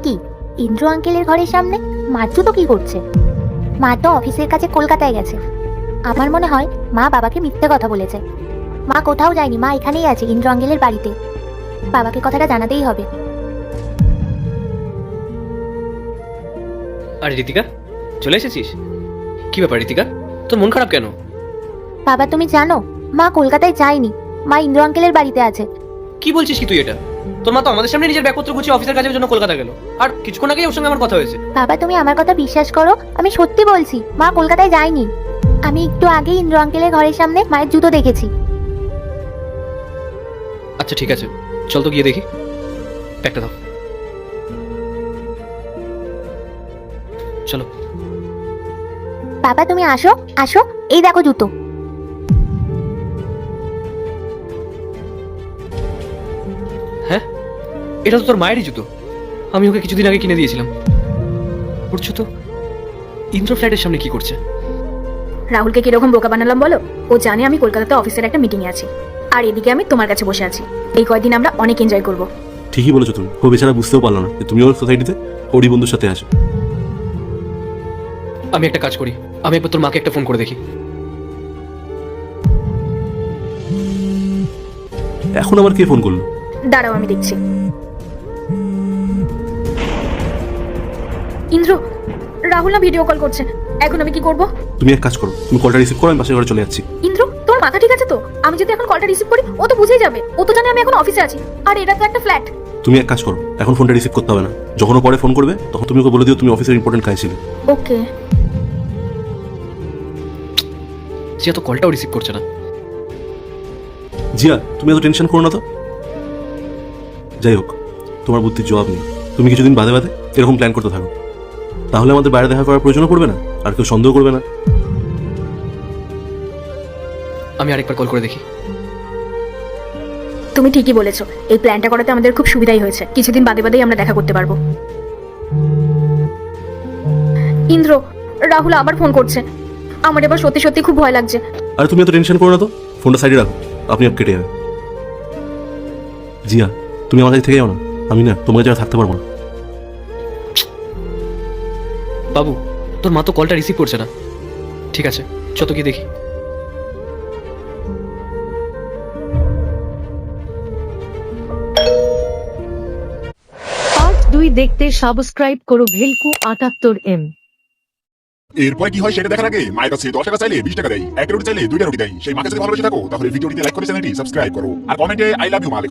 কি ইন্দ্র আঙ্কেলের ঘরের সামনে? মার্চু তো কি করছে? মা তো অফিসের কাছে কলকাতায় গেছে। আমার মনে হয় মা বাবাকে মিথ্যে কথা বলেছে। মা কোথাও যায়নি, মা এখানেই আছে ইন্দ্র আঙ্কেলের বাড়িতে। বাবাকে কথাটা জানাতেই হবে। আরে ঋতিকা, চলে এসেছিস? কি ব্যাপার ঋতিকা, তোর মন খারাপ কেন? বাবা তুমি জানো মা কলকাতায় যায়নি, মা ইন্দ্র আঙ্কেলের বাড়িতে আছে। কি বলছিস কি তুই এটা? তোর মা তো আমাদের সামনে নিজের ব্যাগপত্র গুছিয়ে অফিসের কাজের জন্য কলকাতা গেল, আর কিছুক্ষণ আগেই ওর সঙ্গে আমার কথা হয়েছে। বাবা তুমি আমার কথা বিশ্বাস করো, আমি সত্যি বলছি মা কলকাতায় যায়নি। আমি একটু আগেই ইন্দ্র আঙ্কেলের ঘরের সামনে মায়ের জুতো দেখেছি। আচ্ছা ঠিক আছে, চল তো গিয়ে দেখি। ব্যাগটা দাও, চলো। বাবা তুমি আসো আসো, এই দেখো জুতো। হ্যাঁ, এটা তো তোর মায়েরই জুতো। আমি ওকে কিছুদিন আগে কিনে দিয়েছিলাম। ওর জুতো ইন্দ্র ফ্ল্যাটের সামনে কি করছে? রাহুলকে কিরকম বোকা বানালাম বলো? ও জানে আমি কলকাতাতে অফিসের একটা মিটিং আছে, আর এদিকে আমি তোমার কাছে বসে আছি। এই কয়দিন আমরা অনেক এনজয় করব। ঠিকই বলেছো তুমি। ও বেচারা বুঝতেও পারলো না যে তুমি ওর সোসাইটিতে ওরই বন্ধুর সাথে আছো। আমি একটা কাজ করি, আমি একবার তোর মাকে একটা ফোন করে দেখি। এখন আবার কে ফোন করলো? দাঁড়াও আমি দেখছি। ইন্দ্র, রাহুল না ভিডিও কল করছে। এখন আমি কি করব? তুমি এক কাজ করো, তুমি কলটা রিসিভ করো, আমি পাশের ঘরে চলে যাচ্ছি। ইন্দ্র, তোর মাথা ঠিক আছে তো? আমি যদি এখন কলটা রিসিভ করি ও তো বুঝেই যাবে। ও তো জানে আমি এখন অফিসে আছি, আর এটা তো একটা ফ্ল্যাট। তুমি এক কাজ করো, এখন ফোনটা রিসিভ করতে হবে না। যখন ও পরে ফোন করবে তখন তুমি ওকে বলে দিও তুমি অফিসের ইম্পর্টেন্ট কাজ ছিল। ওকে। জিয়া তো কলটাও রিসিভ করছে না। জিয়া তুমি এত টেনশন করো না তো। যাই হোক, তোমার বুদ্ধির জবাব নেই। তুমি কিছুদিন বাদে বাদে এরকম প্ল্যান করতে থাকো, তাহলে আমাদের বাইরে দেখা করার প্রয়োজনও পড়বে না, আর কেউ সন্দেহ করবে না। আমি আরেকবার কল করে দেখি। তুমি ঠিকই বলেছো, এই প্ল্যানটা করাতে আমাদের খুব সুবিধাই হয়েছে। কিছুদিন বাদে বাদেই আমরা দেখা করতে পারবো। ইন্দ্র, রাহুল আবার ফোন করছে। আমার এবার সত্যি সত্যি খুব ভয় লাগছে। আর তুমি এত টেনশন করো না তো, ফোনটা সাইডে রাখো, আপনি আপ কেটে যাবে। জিয়া তুমি আমার কাছে থেকে যাও না, আমি না তোমার কাছে আর থাকতে পারবো না। বাবু, তোর মা তো কলটা রিসিভ করছে না। ঠিক আছে, চত গিয়ে দেখি। পার্ট 2 দেখতে সাবস্ক্রাইব করো ভেলকু 78M। এরপরে কি হয় সেটা দেখার আগে মায়ের কাছে 10 টাকা চাইলে 20 টাকা দেয়, 1 রুটি চাইলে 2টা রুটি দেয়। সেই মাকে যদি ভালোবেসে থাকো তাহলে ভিডিওটিতে লাইক করে চ্যানেলটি সাবস্ক্রাইব করো, আর কমেন্টে আই লাভ ইউ মা।